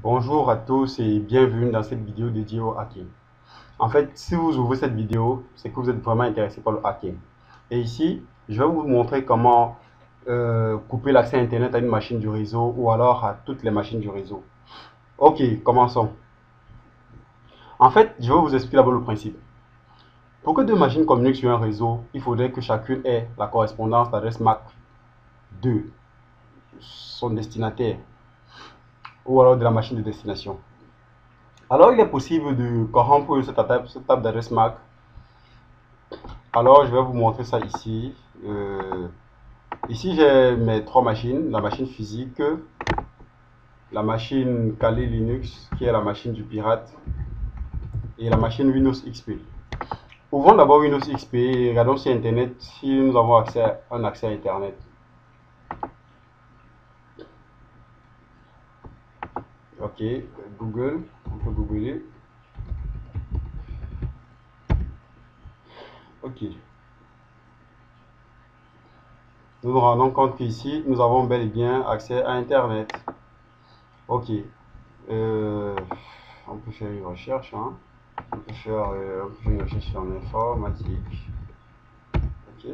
Bonjour à tous et bienvenue dans cette vidéo dédiée au hacking. En fait, si vous ouvrez cette vidéo, c'est que vous êtes vraiment intéressé par le hacking. Et ici, je vais vous montrer comment couper l'accès Internet à une machine du réseau ou alors à toutes les machines du réseau. Ok, commençons. En fait, je vais vous expliquer d'abord le principe. Pour que deux machines communiquent sur un réseau, il faudrait que chacune ait la correspondance d'adresse MAC de son destinataire ou alors de la machine de destination. Alors, il est possible de corrompre cette table d'adresse MAC. Alors, je vais vous montrer ça ici. Ici, j'ai mes trois machines. La machine physique, la machine Kali Linux, qui est la machine du pirate, et la machine Windows XP. Ouvrons d'abord Windows XP et regardons sur Internet si nous avons un accès à Internet. Ok, Google, on peut googler. Ok. Nous nous rendons compte qu'ici, nous avons bel et bien accès à Internet. Ok. On peut faire une recherche. Hein. On peut faire une recherche sur l'informatique. Ok.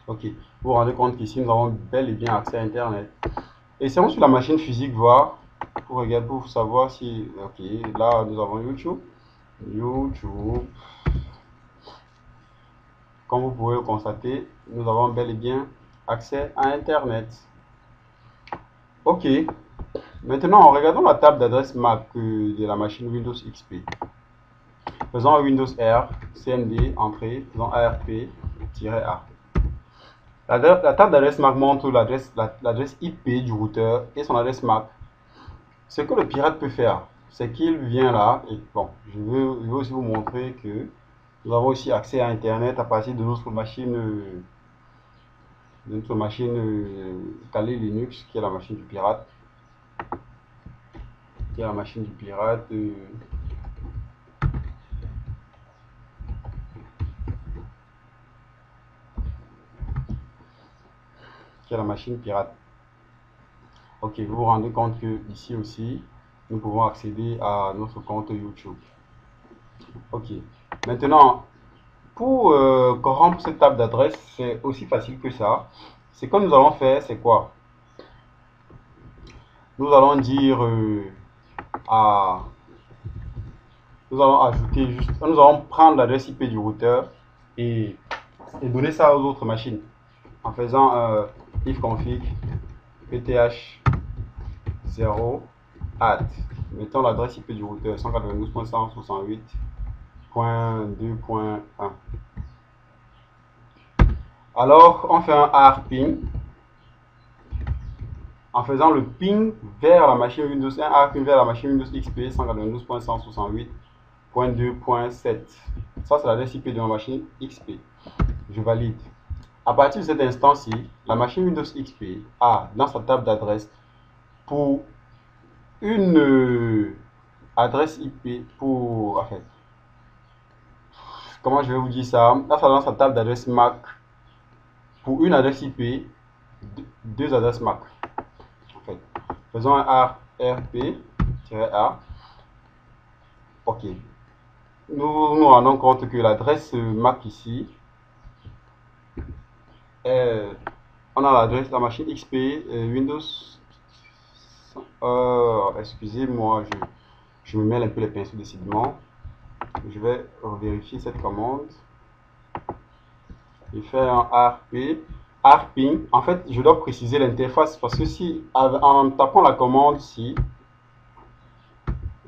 Ok. Vous vous rendez compte qu'ici, nous avons bel et bien accès à Internet. Essayons sur la machine physique voir. Pour regarder, pour savoir si. Ok. Là, nous avons YouTube. YouTube. Comme vous pouvez le constater, nous avons bel et bien accès à Internet. Ok. Maintenant, regardons la table d'adresse MAC de la machine Windows XP. Faisons un Windows R, CMD, entrée, faisons ARP-A. La table d'adresse MAC montre l'adresse IP du routeur et son adresse MAC. Ce que le pirate peut faire, c'est qu'il vient là, et bon, je veux aussi vous montrer que nous avons aussi accès à Internet à partir de notre machine Kali Linux, qui est la machine du pirate. Qui est la machine du pirate. Qui est la machine pirate. Ok, vous vous rendez compte que ici aussi, nous pouvons accéder à notre compte YouTube. Ok, maintenant, pour corrompre cette table d'adresse, c'est aussi facile que ça. Ce que nous allons faire, c'est quoi? Nous allons dire nous allons ajouter juste, nous allons prendre l'adresse IP du routeur et donner ça aux autres machines en faisant ifconfig pth 0 add. Mettons l'adresse IP du routeur 192.168.2.1. Alors, on fait un ARPing en faisant le ping vers la machine Windows 1, ARPing vers la machine Windows XP 192.168.2.7. Ça, c'est l'adresse IP de ma machine XP. Je valide. À partir de cet instant-ci, la machine Windows XP a dans sa table d'adresse pour une adresse IP pour, en fait, comment je vais vous dire ça, là ça dans sa table d'adresse MAC pour une adresse IP, deux adresses MAC. En fait, faisons un ARP-A. Ok. Nous nous rendons compte que l'adresse MAC ici est, on a l'adresse de la machine XP Windows. Excusez-moi, je me mêle un peu les pinceaux décidément. Je vais vérifier cette commande. Je fais un ARPing. En fait, je dois préciser l'interface parce que si, en tapant la commande ci,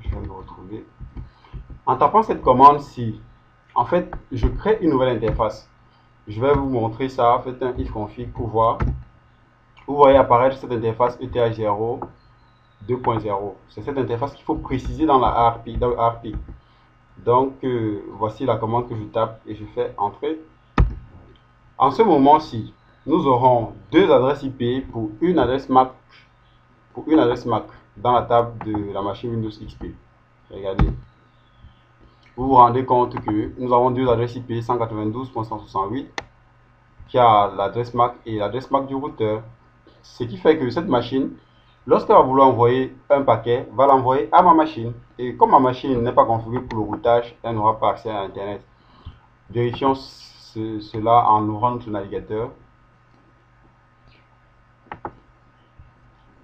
je vais me retrouver. En tapant cette commande ci, en fait, je crée une nouvelle interface. Je vais vous montrer ça. Faites un ifconfig pour voir. Vous voyez apparaître cette interface ETH0 2.0. C'est cette interface qu'il faut préciser dans la ARP. Donc, voici la commande que je tape et je fais entrer. En ce moment-ci, nous aurons deux adresses IP pour une adresse MAC dans la table de la machine Windows XP. Regardez. Vous vous rendez compte que nous avons deux adresses IP 192.168 qui a l'adresse MAC et l'adresse MAC du routeur. Ce qui fait que cette machine Lorsqu'elle va vouloir envoyer un paquet, va l'envoyer à ma machine. Et comme ma machine n'est pas configurée pour le routage, elle n'aura pas accès à Internet. Vérifions cela en ouvrant notre navigateur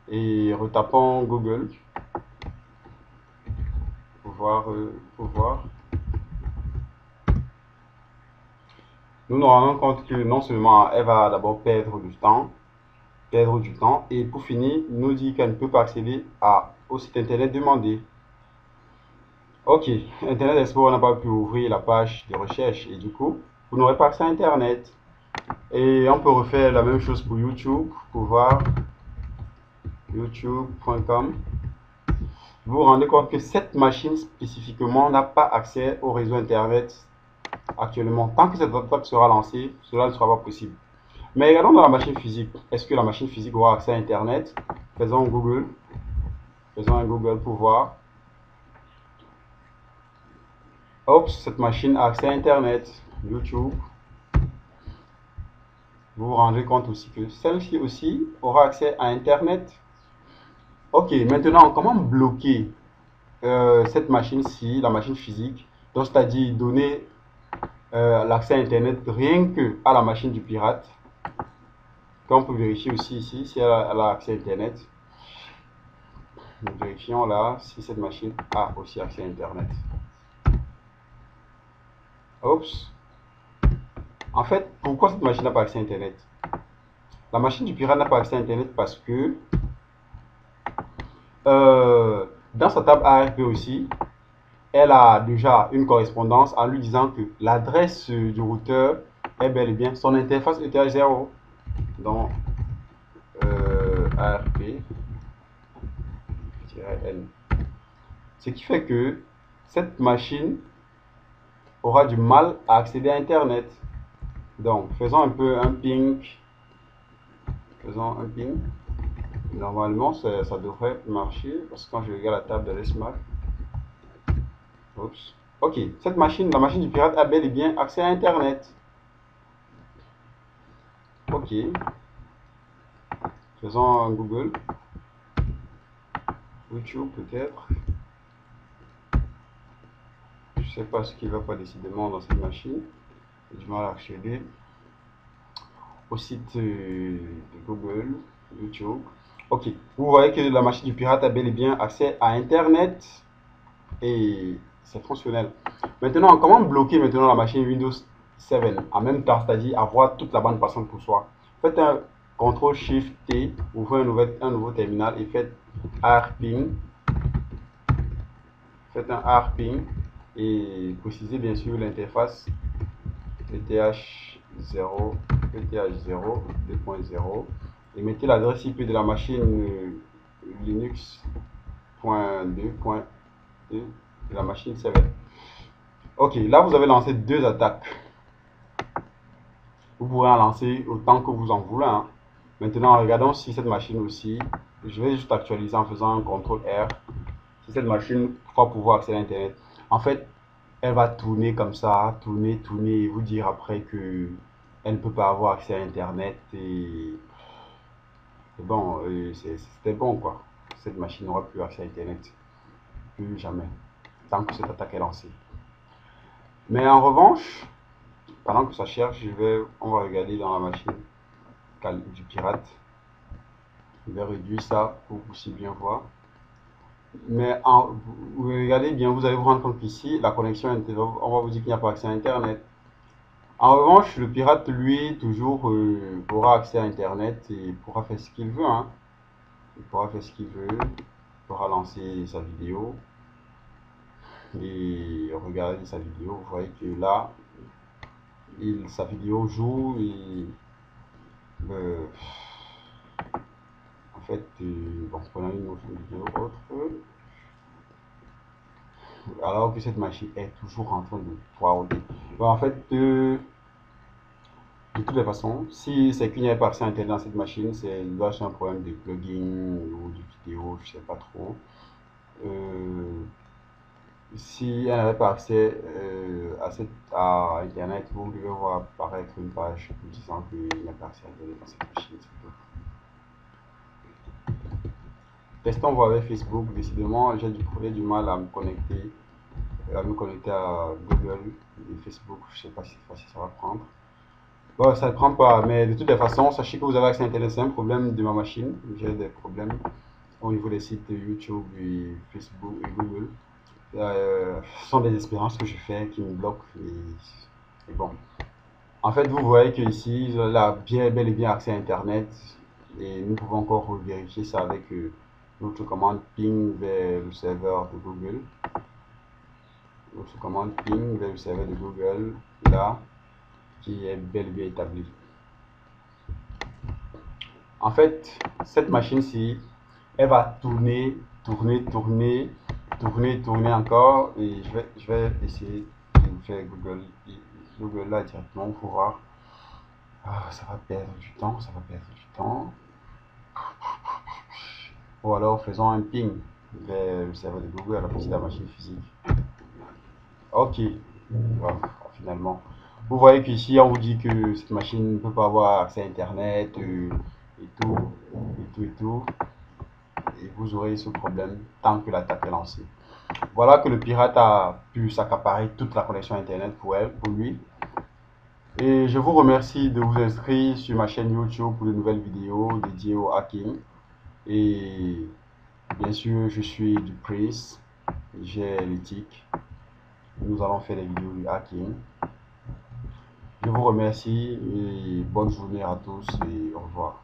et retapons Google pour voir. Nous nous rendons compte que non seulement elle va d'abord perdre du temps, et pour finir, nous dit qu'elle ne peut pas accéder au site internet demandé. Ok, Internet Explorer n'a pas pu ouvrir la page de recherche et du coup, vous n'aurez pas accès à Internet. Et on peut refaire la même chose pour YouTube, pour voir youtube.com. Vous vous rendez compte que cette machine spécifiquement n'a pas accès au réseau Internet actuellement. Tant que cette attaque sera lancée, cela ne sera pas possible. Mais regardons dans la machine physique. Est-ce que la machine physique aura accès à Internet? Faisons un Google pour voir. Hop, cette machine a accès à Internet. YouTube. Vous vous rendez compte aussi que celle-ci aussi aura accès à Internet. Ok, maintenant, comment bloquer cette machine-ci, la machine physique, donc c'est-à-dire donner l'accès à Internet rien que à la machine du pirate. Quand on peut vérifier aussi ici si elle a accès à Internet. Nous vérifions là si cette machine a aussi accès à Internet. Oups. En fait, pourquoi cette machine n'a pas accès à Internet? La machine du pirate n'a pas accès à Internet parce que dans sa table ARP aussi, elle a déjà une correspondance en lui disant que l'adresse du routeur est bel et bien son interface ETH0. Donc, ARP-N. Ce qui fait que cette machine aura du mal à accéder à Internet. Donc, faisons un peu un ping. Faisons un ping. Normalement, ça devrait marcher parce que quand je regarde la table de l'ESMAC, oups. Ok, cette machine, la machine du pirate a bel et bien accès à Internet. Ok. Faisons un Google. YouTube peut-être. Je sais pas ce qui va pas décidément dans cette machine. J'ai du mal à accéder au site de Google, YouTube. Ok, vous voyez que la machine du pirate a bel et bien accès à Internet et c'est fonctionnel. Maintenant, comment bloquer maintenant la machine Windows 7 en même temps, c'est-à-dire avoir toute la bande passante pour soi? Faites un CTRL-SHIFT-T, ouvrez un nouveau terminal et faites ARPing. Faites un ARPing et précisez bien sûr l'interface ETH0, ETH0, 2.0 et mettez l'adresse IP de la machine Linux.2.2 de la machine 7. Ok, là vous avez lancé deux attaques. Vous pourrez en lancer autant que vous en voulez. Hein. Maintenant, regardons si cette machine aussi, je vais juste actualiser en faisant un CTRL R. Si cette machine va pouvoir accéder à Internet. En fait, elle va tourner comme ça, tourner et vous dire après que elle ne peut pas avoir accès à Internet et bon, c'était bon quoi. Cette machine n'aura plus accès à Internet, plus jamais, tant que cette attaque est lancée. Mais en revanche, pendant que ça cherche, on va regarder dans la machine du pirate. Je vais réduire ça pour aussi bien voir. Mais vous regardez bien, vous allez vous rendre compte qu'ici, la connexion Internet, on va vous dire qu'il n'y a pas accès à Internet. En revanche, le pirate, lui, toujours aura accès à Internet et pourra faire ce qu'il veut. Hein. Il pourra faire ce qu'il veut, il pourra lancer sa vidéo et regarder sa vidéo. Vous voyez que là, sa vidéo joue et en fait, bon, prenons une autre vidéo autre. Alors que cette machine est toujours en train de poireauter. Bon, en fait, de toutes les façons, si c'est qu'il n'y avait pas accès à Internet dans cette machine, c'est un problème de plugin ou de vidéo, je sais pas trop. Si elle n'avait pas accès à Internet, vous devez voir apparaître une page disant qu'il n'y a pas accès à Internet dans cette machine. testons voir avec Facebook. Décidément, j'ai du mal à me connecter, à Google et Facebook. Je sais pas si cette fois-ci ça va prendre. Bon, ça ne prend pas, mais de toutes les façons, sachez que vous avez accès à Internet. C'est un problème de ma machine. J'ai des problèmes au niveau des sites YouTube et Facebook et Google. Ce sont des expériences que je fais qui me bloquent. Et bon. En fait, vous voyez que ici, là, bel et bien accès à Internet. Et nous pouvons encore vérifier ça avec notre commande ping vers le serveur de Google. Notre commande ping vers le serveur de Google, là, qui est bel et bien établi. En fait, cette machine-ci, elle va tourner, tourner encore. Et je vais essayer de faire Google là directement pour voir. Ah, ça va perdre du temps, ça va perdre du temps. Ou alors faisons un ping vers le serveur de Google à la partir de la machine physique. Ok, voilà, finalement. Vous voyez qu'ici, on vous dit que cette machine ne peut pas avoir accès à Internet et tout, et tout. Et vous aurez ce problème tant que l'attaque est lancée. Voilà que le pirate a pu s'accaparer toute la connexion Internet pour lui. Et je vous remercie de vous inscrire sur ma chaîne YouTube pour de nouvelles vidéos dédiées au hacking. Et bien sûr, je suis du Prince, j'ai l'éthique. Nous allons faire des vidéos du hacking. Je vous remercie et bonne journée à tous et au revoir.